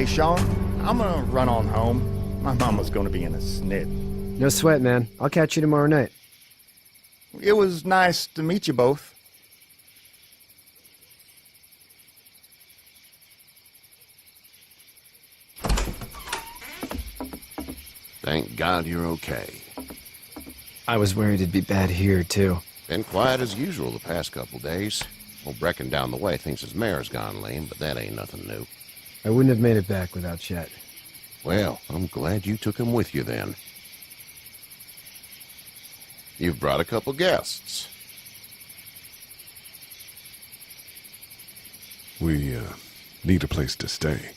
Hey, Sean, I'm gonna run on home. My mama's gonna be in a snit. No sweat, man. I'll catch you tomorrow night. It was nice to meet you both. Thank God you're okay. I was worried it'd be bad here, too. Been quiet as usual the past couple days. Old Brecken down the way thinks his mare's gone lame, but that ain't nothing new. I wouldn't have made it back without Chet. Well, I'm glad you took him with you then. You've brought a couple guests. We, need a place to stay.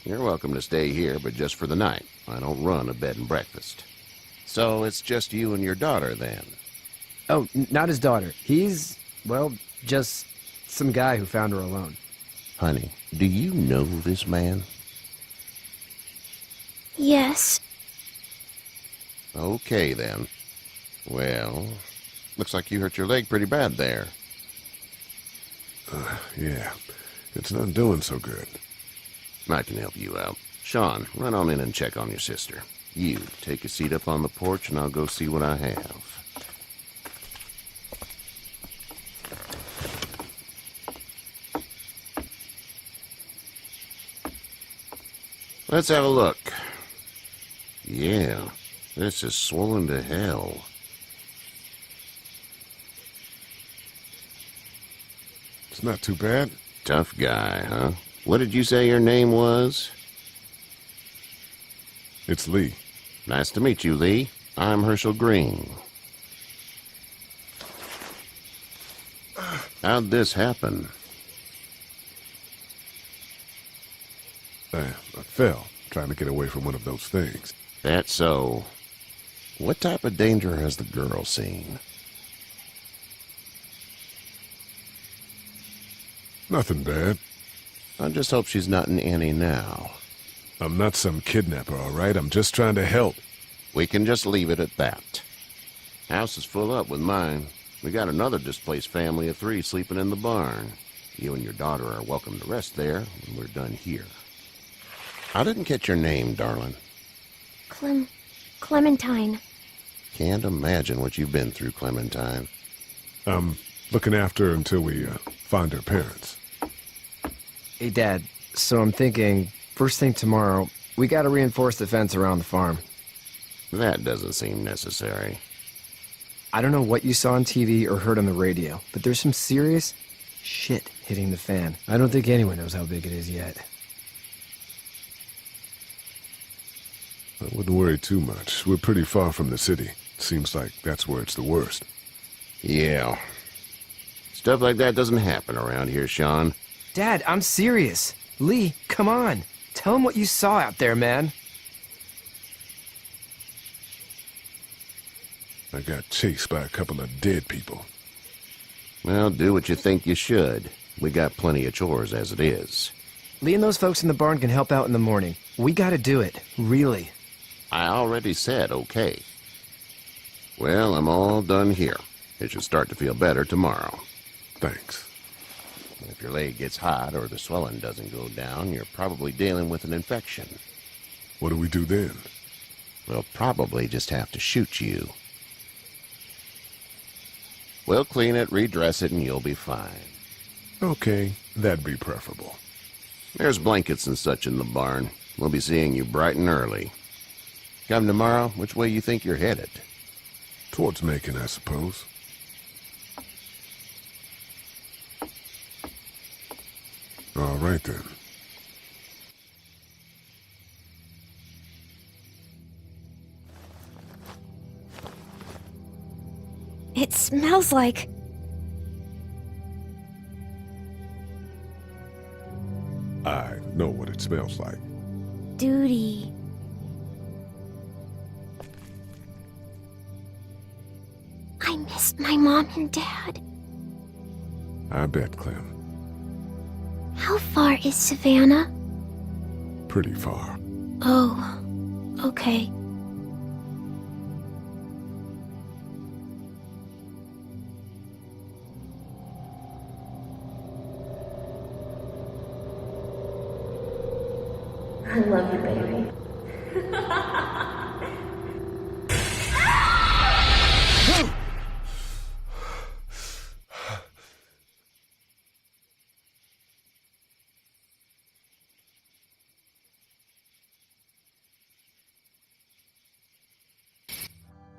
You're welcome to stay here, but just for the night. I don't run a bed and breakfast. So it's just you and your daughter, then? Oh, not his daughter. He's, well, just some guy who found her alone. Honey, do you know this man? Yes. Okay, then. Well, looks like you hurt your leg pretty bad there. Yeah. It's not doing so good. I can help you out. Sean, run on in and check on your sister. You, take a seat up on the porch and I'll go see what I have. Let's have a look. Yeah, this is swollen to hell. It's not too bad. Tough guy, huh? What did you say your name was? It's Lee. Nice to meet you, Lee. I'm Herschel Green. How'd this happen? I fell, trying to get away from one of those things. That's so. What type of danger has the girl seen? Nothing bad. I just hope she's not in any now. I'm not some kidnapper, all right? I'm just trying to help. We can just leave it at that. House is full up with mine. We got another displaced family of 3 sleeping in the barn. You and your daughter are welcome to rest there when we're done here. I didn't catch your name, darling. Clementine. Can't imagine what you've been through, Clementine. I'm looking after her until we find her parents. Hey, Dad, so I'm thinking, first thing tomorrow, we gotta reinforce the fence around the farm. That doesn't seem necessary. I don't know what you saw on TV or heard on the radio, but there's some serious shit hitting the fan. I don't think anyone knows how big it is yet. I wouldn't worry too much. We're pretty far from the city. Seems like that's where it's the worst. Yeah. Stuff like that doesn't happen around here, Sean. Dad, I'm serious. Lee, come on. Tell him what you saw out there, man. I got chased by a couple of dead people. Well, do what you think you should. We got plenty of chores as it is. Lee and those folks in the barn can help out in the morning. We gotta do it. Really. I already said okay. Well, I'm all done here. It should start to feel better tomorrow. Thanks. If your leg gets hot or the swelling doesn't go down, you're probably dealing with an infection. What do we do then? We'll probably just have to shoot you. We'll clean it, redress it, and you'll be fine. Okay, that'd be preferable. There's blankets and such in the barn. We'll be seeing you bright and early. Come tomorrow, which way you think you're headed? Towards Macon, I suppose. All right, then. It smells like... I know what it smells like. duty. I miss my mom and dad. I bet, Clem. How far is Savannah? Pretty far. Oh, okay. I love you, baby.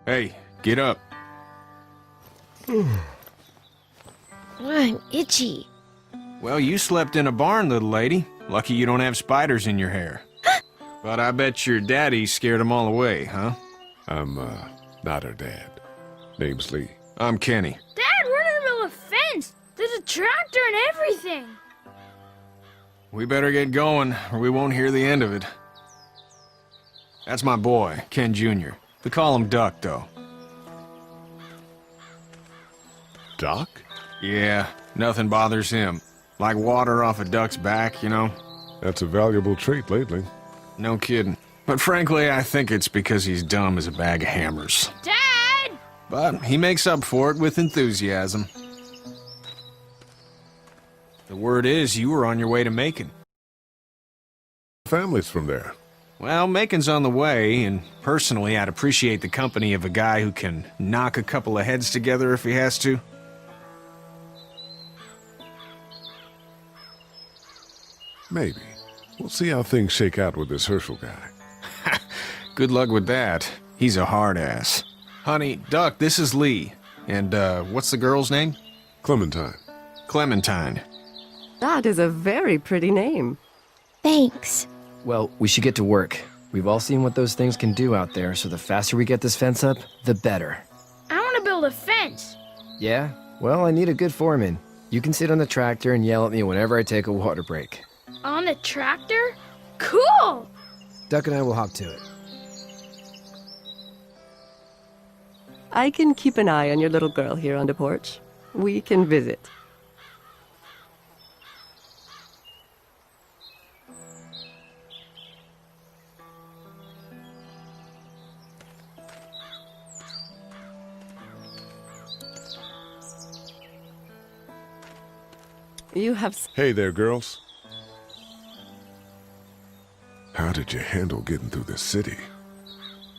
Hey, get up. I'm itchy. Well, you slept in a barn, little lady. Lucky you don't have spiders in your hair. But I bet your daddy scared them all away, huh? I'm, not her dad. Name's Lee. I'm Kenny. Dad, we're in the middle of a fence. There's a tractor and everything. We better get going, or we won't hear the end of it. That's my boy, Ken Jr. We call him Duck, though. Doc? Yeah, nothing bothers him. Like water off a duck's back, you know? That's a valuable trait lately. No kidding. But frankly, I think it's because he's dumb as a bag of hammers. Dad! But he makes up for it with enthusiasm. The word is you were on your way to Macon. Family's from there. Well, Macon's on the way, and personally, I'd appreciate the company of a guy who can knock a couple of heads together if he has to. Maybe. We'll see how things shake out with this Herschel guy. Good luck with that. He's a hard ass. Honey, Duck, this is Lee. And, what's the girl's name? Clementine. Clementine. That is a very pretty name. Thanks. Well, we should get to work. We've all seen what those things can do out there, so the faster we get this fence up, the better. I want to build a fence. Yeah? Well, I need a good foreman. You can sit on the tractor and yell at me whenever I take a water break. On the tractor? Cool! Duck and I will hop to it. I can keep an eye on your little girl here on the porch. We can visit. You have... Hey there, girls. How did you handle getting through the city?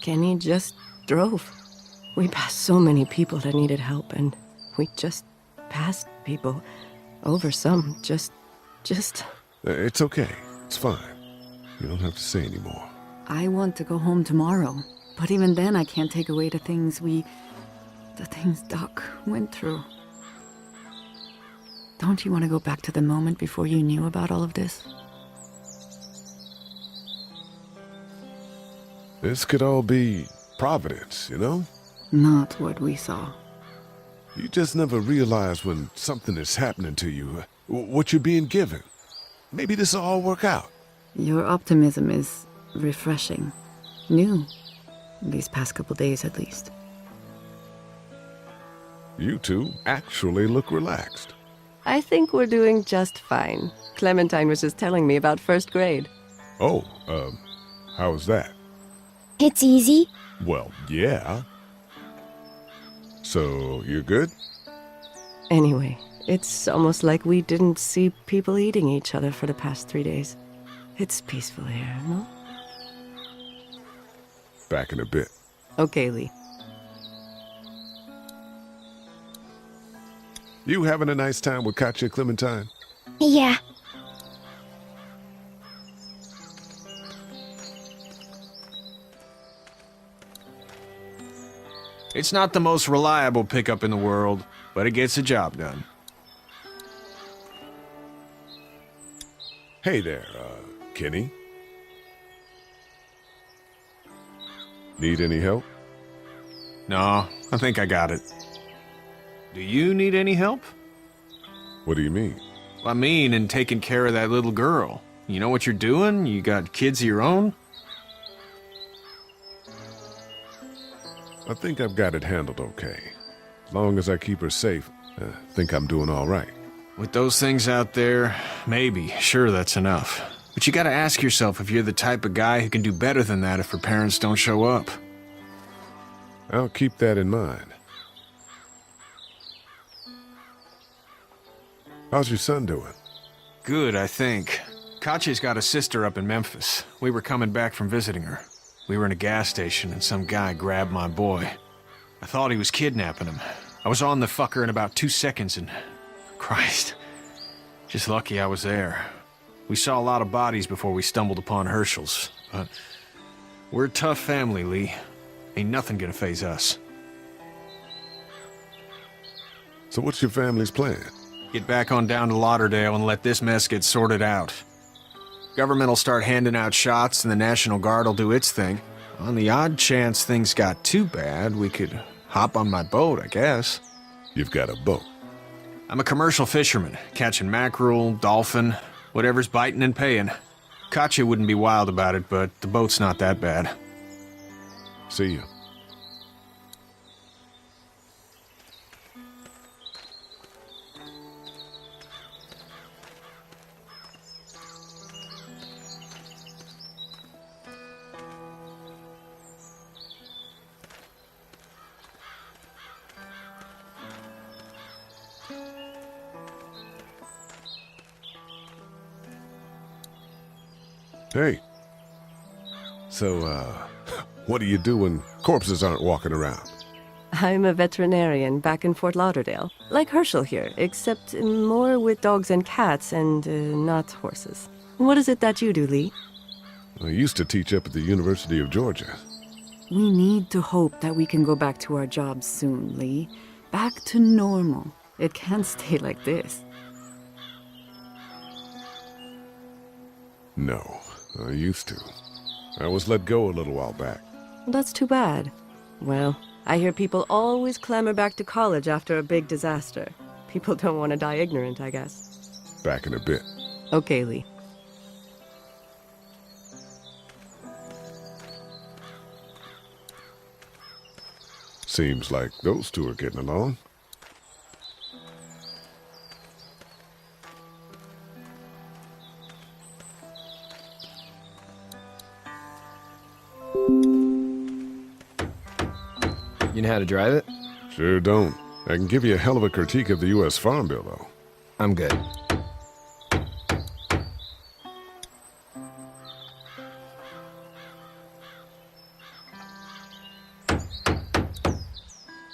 Kenny just drove. We passed so many people that needed help, and we just passed people. Over some, just... It's okay. It's fine. You don't have to say anymore. I want to go home tomorrow, but even then I can't take away the things Doc went through. Don't you want to go back to the moment before you knew about all of this? This could all be Providence, you know? Not what we saw. You just never realize when something is happening to you, what you're being given. Maybe this will all work out. Your optimism is refreshing. New. These past couple days, at least. You two actually look relaxed. I think we're doing just fine. Clementine was just telling me about first grade. Oh, how was that? It's easy. Well, yeah. So, you're good? Anyway, it's almost like we didn't see people eating each other for the past 3 days. It's peaceful here, no? Back in a bit. Okay, Lee. You having a nice time with Katya, Clementine? Yeah. It's not the most reliable pickup in the world, but it gets the job done. Hey there, Kenny. Need any help? No, I think I got it. Do you need any help? What do you mean? I mean, in taking care of that little girl. You know what you're doing? You got kids of your own? I think I've got it handled okay. As long as I keep her safe, I think I'm doing all right. With those things out there, maybe, sure, that's enough. But you gotta ask yourself if you're the type of guy who can do better than that if her parents don't show up. I'll keep that in mind. How's your son doing? Good, I think. Katya's got a sister up in Memphis. We were coming back from visiting her. We were in a gas station and some guy grabbed my boy. I thought he was kidnapping him. I was on the fucker in about 2 seconds and... Christ. Just lucky I was there. We saw a lot of bodies before we stumbled upon Hershel's, but... We're a tough family, Lee. Ain't nothing gonna faze us. So what's your family's plan? Get back on down to Lauderdale and let this mess get sorted out. Government will start handing out shots and the National Guard will do its thing. On the odd chance things got too bad, we could hop on my boat, I guess. You've got a boat. I'm a commercial fisherman, catching mackerel, dolphin, whatever's biting and paying. Katya wouldn't be wild about it, but the boat's not that bad. See you. Hey. So, what do you do when corpses aren't walking around? I'm a veterinarian back in Fort Lauderdale. Like Herschel here, except more with dogs and cats and not horses. What is it that you do, Lee? I used to teach up at the University of Georgia. We need to hope that we can go back to our jobs soon, Lee. Back to normal. It can't stay like this. No, I used to. I was let go a little while back. That's too bad. Well, I hear people always clamor back to college after a big disaster. People don't want to die ignorant, I guess. Back in a bit. Okay, Lee. Seems like those two are getting along. You know how to drive it? Sure don't. I can give you a hell of a critique of the U.S. Farm Bill, though. I'm good.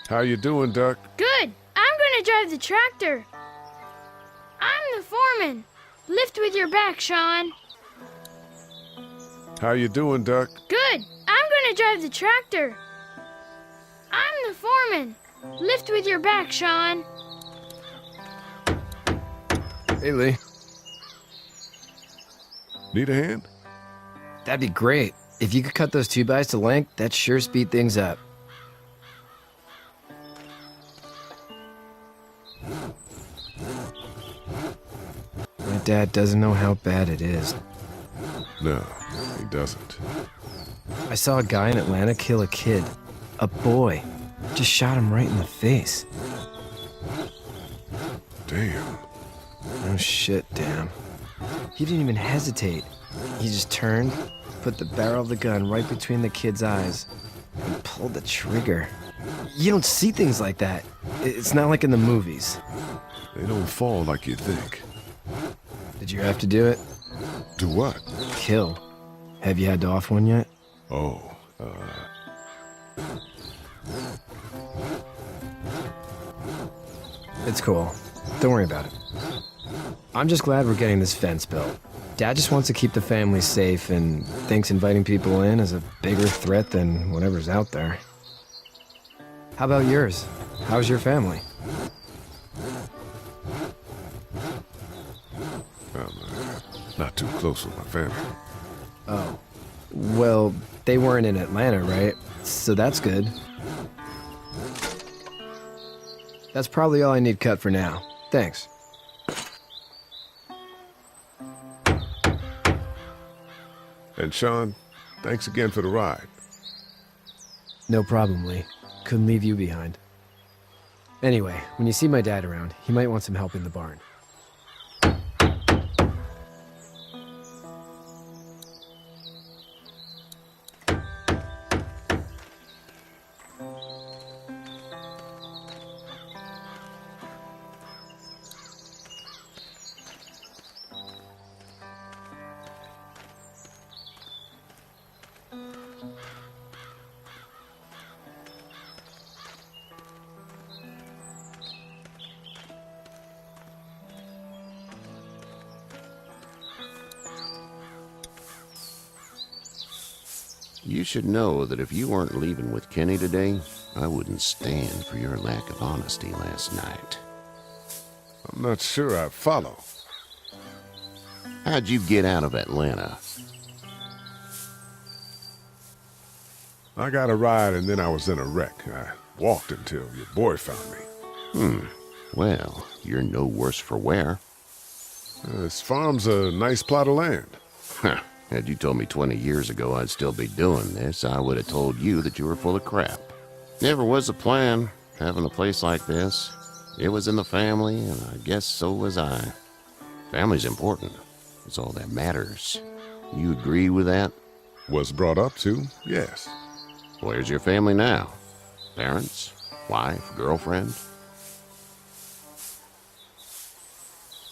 How you doing, Duck? Good. I'm gonna drive the tractor. I'm the foreman. Lift with your back, Sean. How you doing, Duck? Good. I'm gonna drive the tractor. I'm the foreman. Lift with your back, Sean. Hey, Lee. Need a hand? That'd be great. If you could cut those 2x to length, that'd sure speed things up. My dad doesn't know how bad it is. No, he doesn't. I saw a guy in Atlanta kill a kid. A boy. Just shot him right in the face. Damn. Oh shit, damn. He didn't even hesitate. He just turned, put the barrel of the gun right between the kid's eyes, and pulled the trigger. You don't see things like that. It's not like in the movies. They don't fall like you think. Did you have to do it? Do what? Kill. Have you had to off one yet? Oh, It's cool. Don't worry about it. I'm just glad we're getting this fence built. Dad just wants to keep the family safe and thinks inviting people in is a bigger threat than whatever's out there. How about yours? How's your family? I'm not too close with my family. Oh. Well, they weren't in Atlanta, right? So that's good. That's probably all I need cut for now. Thanks. And Sean, thanks again for the ride. No problem, Lee. Couldn't leave you behind. Anyway, when you see my dad around, he might want some help in the barn. You should know that if you weren't leaving with Kenny today, I wouldn't stand for your lack of honesty last night. I'm not sure I follow. How'd you get out of Atlanta? I got a ride and then I was in a wreck. I walked until your boy found me. Well, you're no worse for wear. This farm's a nice plot of land. Huh. Had you told me 20 years ago I'd still be doing this, I would have told you that you were full of crap. Never was a plan, having a place like this. It was in the family, and I guess so was I. Family's important. It's all that matters. You agree with that? Was brought up to, yes. Where's your family now? Parents? Wife? Girlfriend?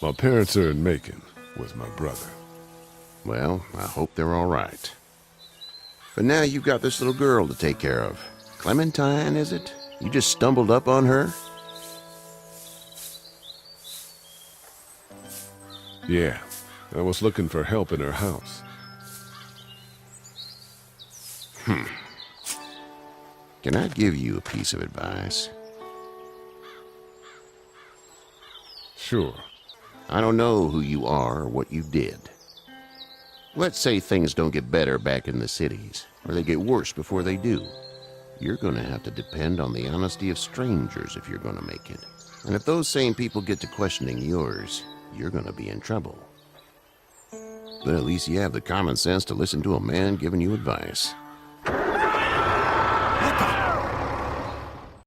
My parents are in Macon with my brother. Well, I hope they're all right. But now you've got this little girl to take care of. Clementine, is it? You just stumbled up on her? Yeah, I was looking for help in her house. Can I give you a piece of advice? Sure. I don't know who you are or what you did. Let's say things don't get better back in the cities, or they get worse before they do. You're going to have to depend on the honesty of strangers if you're going to make it. And if those same people get to questioning yours, you're going to be in trouble. But at least you have the common sense to listen to a man giving you advice.